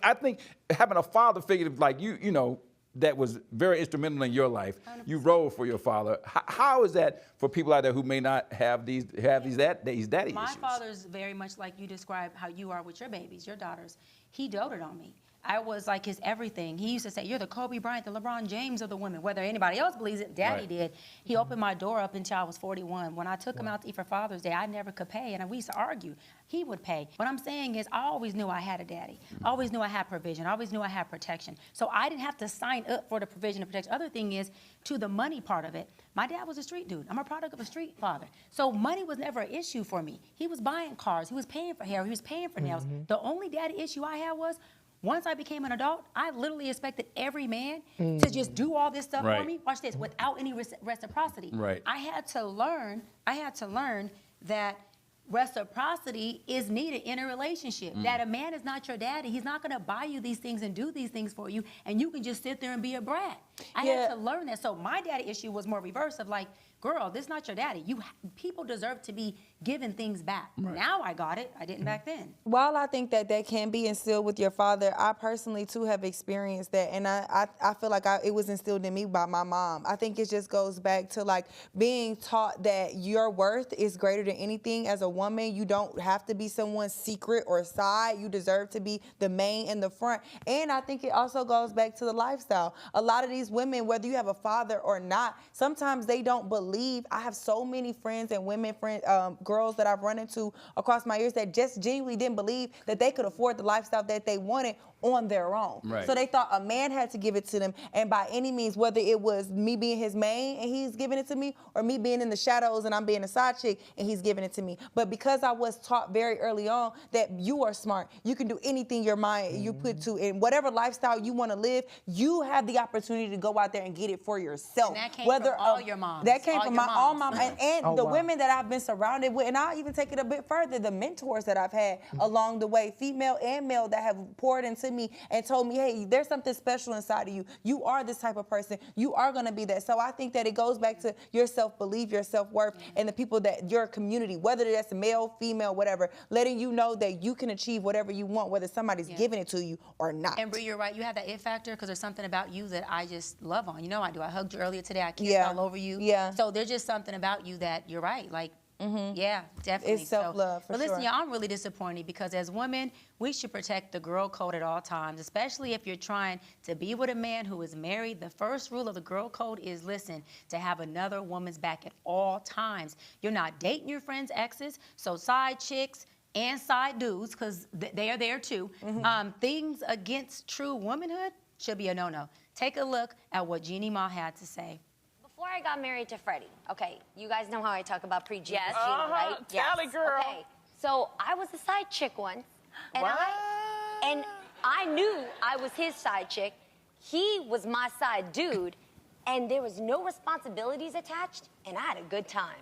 I think having a father figure like you know, that was very instrumental in your life. 100%. You rode for your father. How is that for people out there who may not have these daddy issues? My father's very much like you describe how you are with your babies, your daughters. He doted on me. I was like his everything. He used to say, you're the Kobe Bryant, the LeBron James of the women. Whether anybody else believes it, Daddy did. He opened my door up until I was 41. When I took him out to eat for Father's Day, I never could pay, and we used to argue. He would pay. What I'm saying is I always knew I had a daddy. I always knew I had provision. I always knew I had protection. So I didn't have to sign up for the provision and protection. Other thing is, to the money part of it, my dad was a street dude. I'm a product of a street father. So money was never an issue for me. He was buying cars. He was paying for hair. He was paying for nails. The only daddy issue I had was, once I became an adult, I literally expected every man to just do all this stuff for me, watch this, without any reciprocity. Right. I had to learn that reciprocity is needed in a relationship. That a man is not your daddy. He's not gonna buy you these things and do these things for you, and you can just sit there and be a brat. I had to learn that. So my daddy issue was more reverse of like, girl, this is not your daddy. People deserve to be given things back. Now I got it. I didn't back then. While I think that can be instilled with your father, I personally too have experienced that, and I feel like it was instilled in me by my mom. I think it just goes back to like being taught that your worth is greater than anything. As a woman, you don't have to be someone's secret or side. You deserve to be the main in the front. And I think it also goes back to the lifestyle. A lot of these women, whether you have a father or not, sometimes they don't believe. I have so many friends and women friends, girls that I've run into across my years that just genuinely didn't believe that they could afford the lifestyle that they wanted on their own. So they thought a man had to give it to them, and by any means, whether it was me being his main and he's giving it to me, or me being in the shadows and I'm being a side chick and he's giving it to me. But because I was taught very early on that you are smart, you can do anything your mind you put to, and whatever lifestyle you want to live, you have the opportunity to go out there and get it for yourself. And that came from all your moms. That came from all my and the wow. women that I've been surrounded with, and I'll even take it a bit further, the mentors that I've had along the way, female and male, that have poured into me and told me, hey, there's something special inside of you. You are this type of person. You are going to be that. So I think that it goes back to your self-belief, your self-worth, and the people that your community, whether that's male, female, whatever, letting you know that you can achieve whatever you want, whether somebody's giving it to you or not. And Bree, you're right. You have that it factor because there's something about you that I just love on. You know I do. I hugged you earlier today. I kissed all over you. Yeah. So there's just something about you that you're right. Like, yeah, definitely. It's self-love, for But listen, sure. y'all, I'm really disappointed because as women, we should protect the girl code at all times, especially if you're trying to be with a man who is married. The first rule of the girl code is, listen, to have another woman's back at all times. You're not dating your friend's exes, so side chicks and side dudes, because they are there too. Things against true womanhood should be a no-no. Take a look at what Jeannie Ma had to say. Before I got married to Freddie, okay, you guys know how I talk about pre-Gina, right? Tally, girl. Okay, so I was a side chick once, and I knew I was his side chick. He was my side dude, and there was no responsibilities attached, and I had a good time.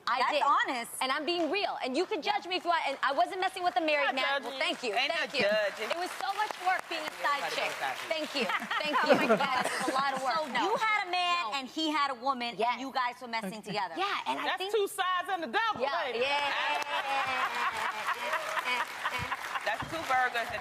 That's honest. And I'm being real. And you can judge me if you want. And I wasn't messing with a married man. Well, thank you. Ain't Thank no you. judging. It was so much work being a side chick. Thank you. Thank you. Yes, it was a lot of work. So you had a man and he had a woman, and you guys were messing together. Yeah, and I That's think... two sides and a double, Yeah, lady. That's two burgers and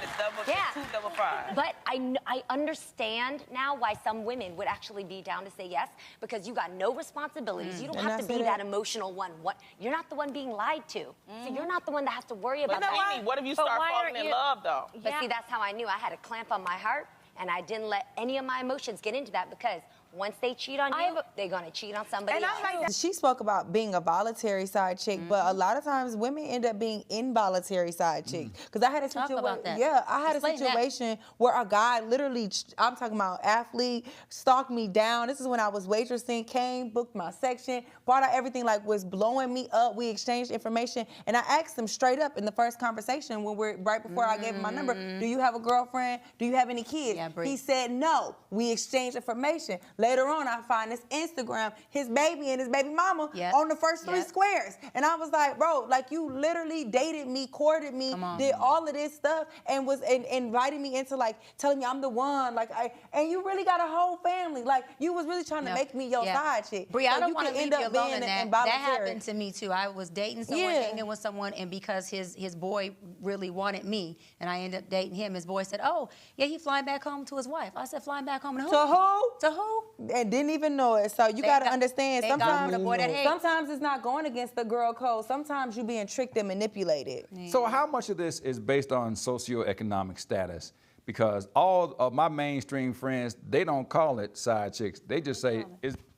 two double fries. But I understand now why some women would actually be down to say yes, because you got no responsibilities. You don't have to be that emotional one. You're not the one being lied to. So you're not the one that has to worry about that. What if you start falling in love, though? But see, that's how I knew I had a clamp on my heart, and I didn't let any of my emotions get into that, because once they cheat on you, they're gonna cheat on somebody else. She spoke about being a voluntary side chick, but a lot of times women end up being involuntary side chicks. Because I had a situation, I had a situation where a guy literally, I'm talking about athlete, stalked me down. This is when I was waitressing, came, booked my section, brought out everything, like was blowing me up. We exchanged information, and I asked him straight up in the first conversation right before I gave him my number, do you have a girlfriend? Do you have any kids? He said no. We exchanged information. Later on, I find this Instagram, his baby and his baby mama on the first 3 squares. And I was like, bro, like you literally dated me, courted me, did all of this stuff, and was inviting me into like telling me I'm the one. Like and you really got a whole family. Like you was really trying to make me your side chick. Bri, I don't want to leave you alone in that. That involuntary. happened to me too. I was dating someone, hanging with someone, and because his boy really wanted me, and I ended up dating him, his boy said, oh, yeah, he flying back home to his wife. I said, flying back home to who? To who? To who? And didn't even know it. So you got to understand, sometimes it's not going against the girl code. Sometimes you being tricked and manipulated. So how much of this is based on socioeconomic status? Because all of my mainstream friends, they don't call it side chicks. They just say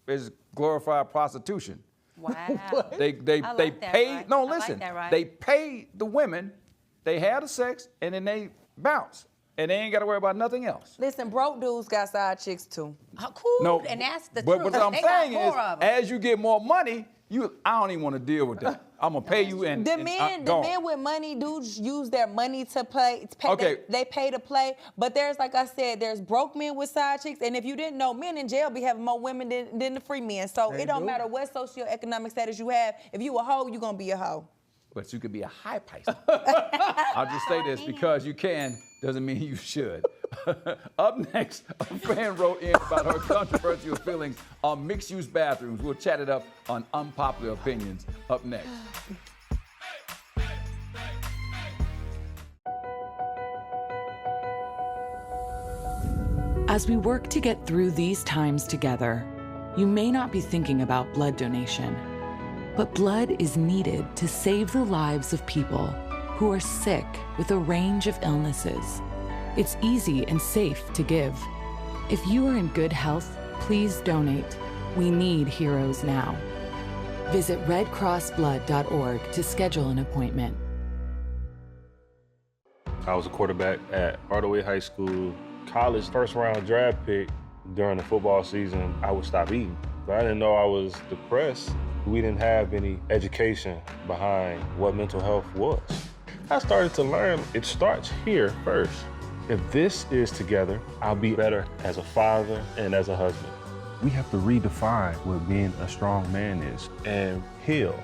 it's glorified prostitution. Wow. They pay. No, listen. They pay the women. They have the sex and then they bounce. And they ain't got to worry about nothing else. Listen, broke dudes got side chicks too. Cool, no, and that's the but truth. What I'm they saying got is, is, as you get more money, I don't even want to deal with that. I'm gonna pay you and the men with money dudes use their money to play. They pay to play. But there's, like I said, there's broke men with side chicks, and if you didn't know, men in jail be having more women than the free men. So it don't matter what socioeconomic status you have. If you a hoe, you gonna be a hoe. But you could be a high price. I'll just say this, because you can doesn't mean you should. Up next, a fan wrote in about her controversial feelings on mixed-use bathrooms. We'll chat it up on Unpopular Opinions. Up next. As we work to get through these times together, you may not be thinking about blood donation, but blood is needed to save the lives of people who are sick with a range of illnesses. It's easy and safe to give. If you are in good health, please donate. We need heroes now. Visit redcrossblood.org to schedule an appointment. I was a quarterback at Hardaway High School. College first-round draft pick. During the football season, I would stop eating. But I didn't know I was depressed. We didn't have any education behind what mental health was. I started to learn it starts here first. If this is together, I'll be better as a father and as a husband. We have to redefine what being a strong man is and heal,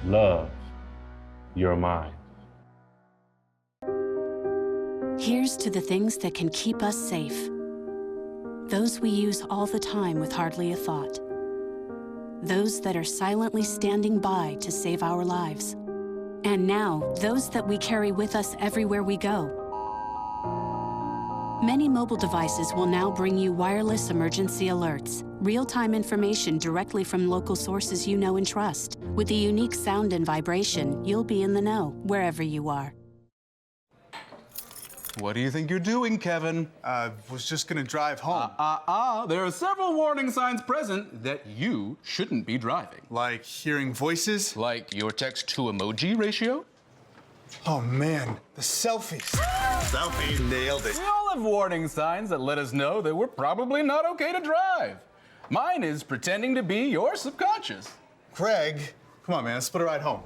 love your mind. Here's to the things that can keep us safe. Those we use all the time with hardly a thought. Those that are silently standing by to save our lives. And now, those that we carry with us everywhere we go. Many mobile devices will now bring you wireless emergency alerts, real-time information directly from local sources you know and trust. With the unique sound and vibration, you'll be in the know, wherever you are. What do you think you're doing, Kevin? Was just gonna drive home. There are several warning signs present that you shouldn't be driving. Like hearing voices? Like your text-to-emoji ratio? Oh man, the selfies. Selfie. Nailed it. We all have warning signs that let us know that we're probably not okay to drive. Mine is pretending to be your subconscious. Craig, come on man, let's split a ride home.